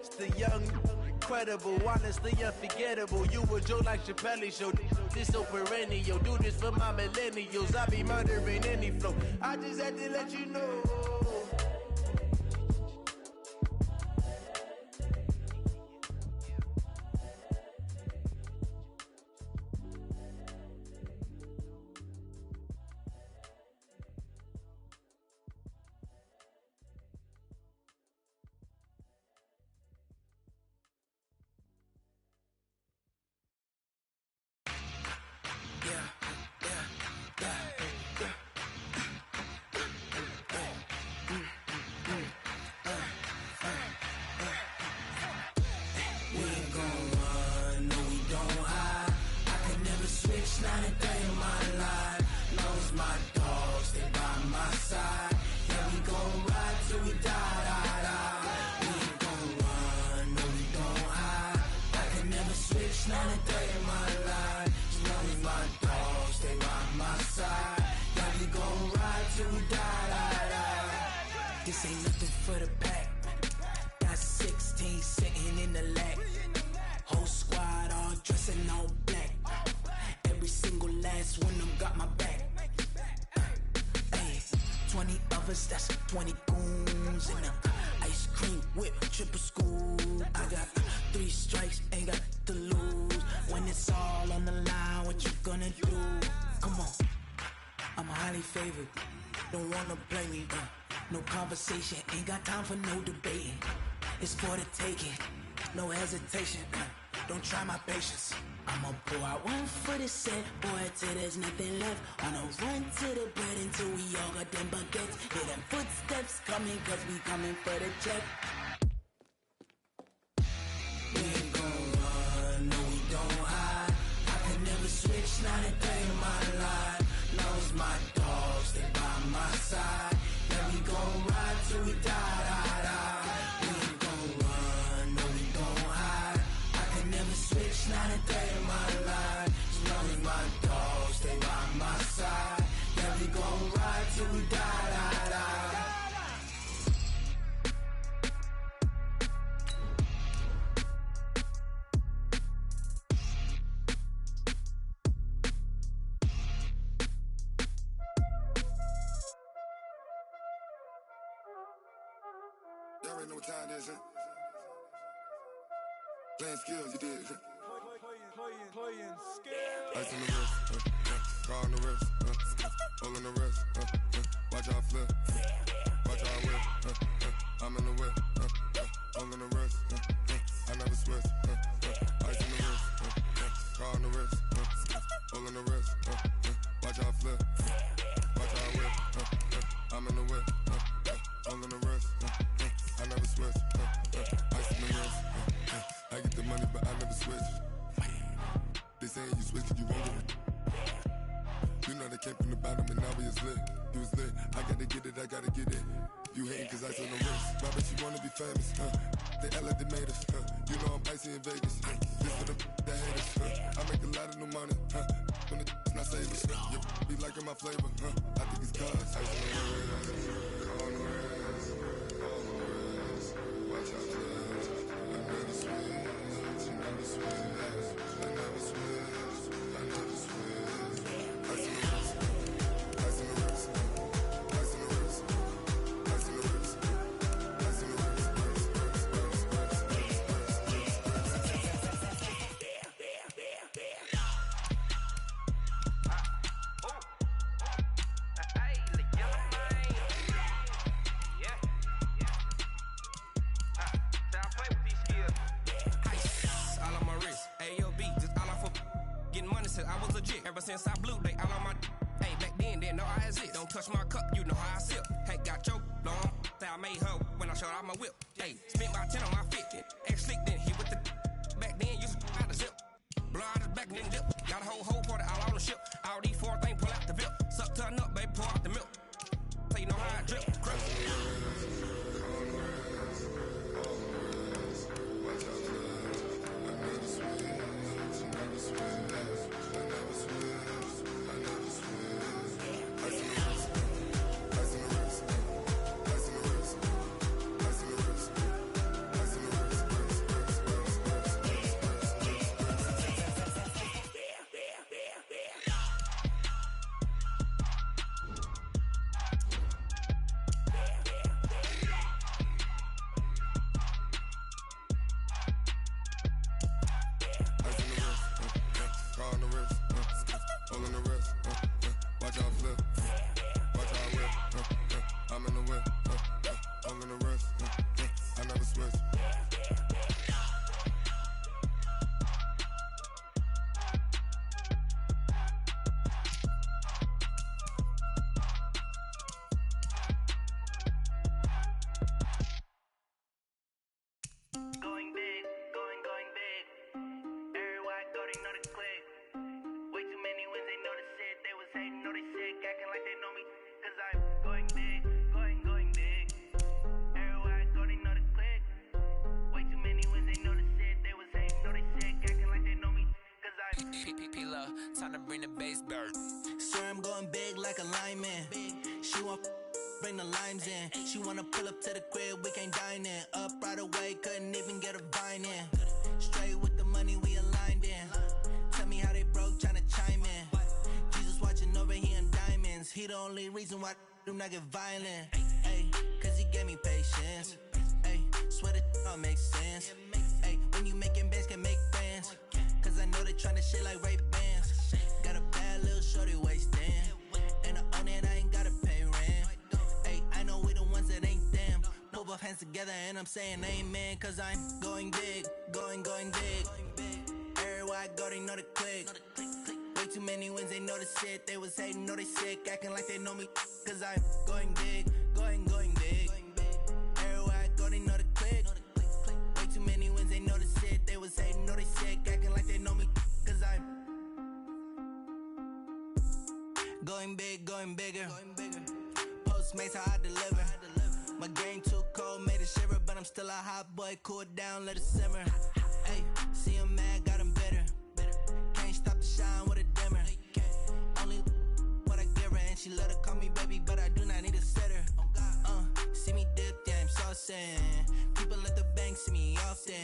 Speaker 8: It's the young, incredible, honestly unforgettable. You a joke like Chappelle show. This so perennial. Do this for my millennials. I be murdering any flow. I just had to let you know.
Speaker 9: This ain't nothing for the pack. Got 16 sitting in the lag. Whole squad all dressing all black. Every single last one of them got my back. Hey, 20 of us, that's 20 goons in the ice cream whip, triple scoop. I got 3 strikes, ain't got to lose. When it's all on the line, what you gonna do? Come on, I'm highly favored. Don't wanna play me, no conversation, ain't got time for no debating. It's for the taking, no hesitation. Don't try my patience. I'ma pour out one for the set, boy, till there's nothing left. On a run to the bread until we all got them baguettes. Hear them footsteps coming, cause we coming for the check. We ain't gon' run.
Speaker 10: Y'all already know what time it is, huh? Playing skills, you did.
Speaker 11: Playing skills.
Speaker 10: Ice on the wrist, car on the wrist, hole in the wrist, watch out flip, watch out whip, I'm in the whip, hole in the wrist, I never switch, ice on the wrist, car on the wrist, hole in the wrist, watch out flip, watch out whip, I'm in the whip, hole in the wrist, I never switch, ice on the wrist, I get the money but I never switch. They saying you switch, you won't get it. You know they came from the bottom and now we is lit. You was lit, I gotta get it, I gotta get it. You hating cause ice on the wrist. Why bet you wanna be famous, They act like they made us, You know I'm icy in Vegas, This for the that haters, I make a lot of new money, When the not saving, You be liking my flavor, I think it's cause ice on the wrist, on the wrist, on the wrist. Watch out, please. I never switch, you never switch. I never switch, I never switch. Ice in the wrist, ice in the wrist, ice in the wrist, ice in the wrist, ice in the wrist,
Speaker 12: I was legit. Ever since I blew, they all on my. Hey, back then, didn't know I exist. Don't touch my cup, you know how I sip. Hey, got your long. Say I made her when I showed out my whip. Hey, spent my 10 on my fit. Ex slick, then hit with the. Back then, used to out the zip. Blow out his back, then dip. Got a whole party all on the ship. All these four things pull out the VIP. Suck, turn up, baby, pour out the milk. So you know how I drip. Crush.
Speaker 9: Time to bring the bass bird.
Speaker 7: Swear I'm going big like a lineman. She want bring the limes in. She wanna pull up to the crib, we can't dine in. Up right away, couldn't even get a vine in. Straight with the money we aligned in. Tell me how they broke, tryna chime in. Jesus watching over here in diamonds. He the only reason why I do not get violent. Ay, cause he gave me patience. Ay, swear that all makes sense. Ay, when you making bands, can make friends. Cause I know they tryna shit like Ray-Bans. Got a bad little shorty wasting. And I own it, I ain't gotta pay rent. Ay, I know we the ones that ain't them. Put both hands together and I'm saying amen. Cause I'm going big, going big. Everywhere I go, they know the click. Way too many wins, they know the shit. They was hating, know they sick, acting like they know me. Cause I'm going big, going big. Everywhere I go, they know the click. Way too many wins, they know the shit. They was hating, know they sick, acting like they know me. Cause I'm going big, going bigger. Postmates how I deliver. My game too cold, made it shiver. But I'm still a hot boy, cool it down, let it simmer. Hey, see him mad, got him bitter. Can't stop the shine with a dimmer. Only what I give her, and she let her call me baby, but I do not need a sitter. See me dip, yeah, I'm saucing. People at the bank see me often.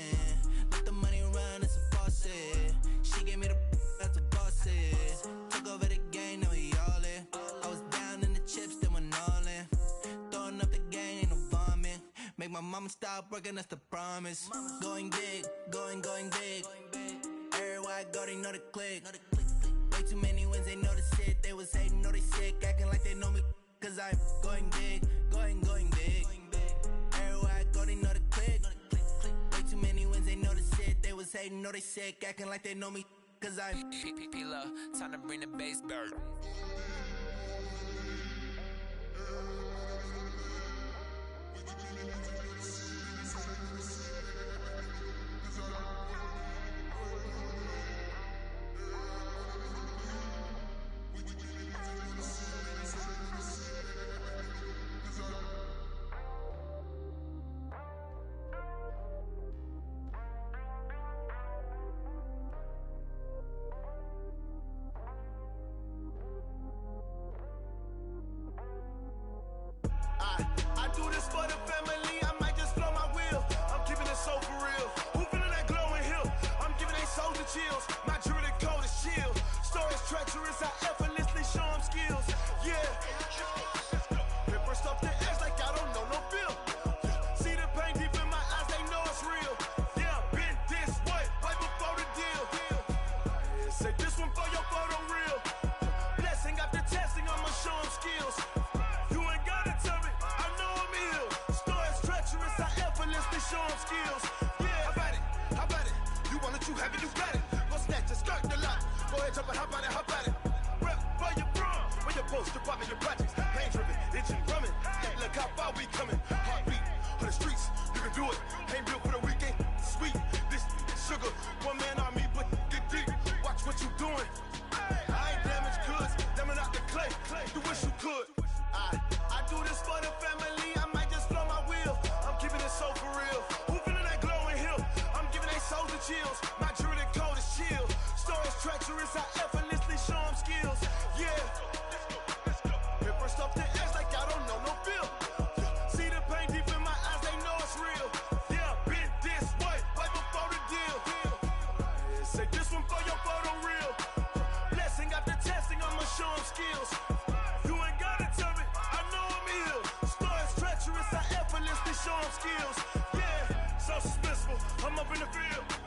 Speaker 7: Let the money run, it's a faucet. She gave me the that's a boss it. Took over the game, now we all in. I was down in the chips, then went all in. Throwing up the game, ain't no vomit. Make
Speaker 9: my mama stopped working, that's the promise. Going big, going big. Everywhere I go, they know the click. Way too many wins, they know the shit. They was hating, know they sick, acting like they know me. Cause I'm going big, going big. Everywhere I go, they know the click. Way too many wins, they know the shit. They was hating, know they sick, acting like they know me. Cause I'm P-P-P-Love, time to bring the bass back.
Speaker 8: I do this for the family, I might just blow my wheel. I'm keeping it so for real. Who feeling that glowing hill? I'm giving they soldier chills. My jewelry code is chill. Stories treacherous, I effortlessly show them skills. Yeah. Paper stuff the edge like I don't know no feel. See the pain deep in my eyes, they know it's real. Yeah, been this way, right before the deal. Say this one for your photo real. Blessing after testing, I'ma show them skills. You ain't gotta tell me, I know I'm ill. Stories treacherous, I effortlessly show them skills. Yeah, how about it? You want it, you have it, you got it. Go snatch it, skirt the lot. Go ahead, jump it, how about it? Rep where you from, where your post, your apartment, your projects. Pain driven, engine drumming. Look how far we coming. Heartbeat on the streets, you can do it. Ain't built for the weekend, sweet. This sugar, one man army, but get deep. Watch what you doing. I ain't damaged goods, damn out the clay. You wish you could. I do this for the family, I might just blow my wheel. I'm keeping it so for real. Who feeling that glowing hill? I'm giving they soldier chills. My jewelry code is chill. Stories treacherous, I effortlessly show them skills. Yeah. Paper stuff the edge like I don't know no feel. See the pain deep in my eyes, they know it's real. Yeah, been this way, right before the deal. Say this one for your photo real. Blessing after testing, I'ma show them skills. You ain't gotta tell me, I know I'm ill. Stories treacherous, I effortlessly show them skills. Yeah, so suspenseful, I'm up in the field.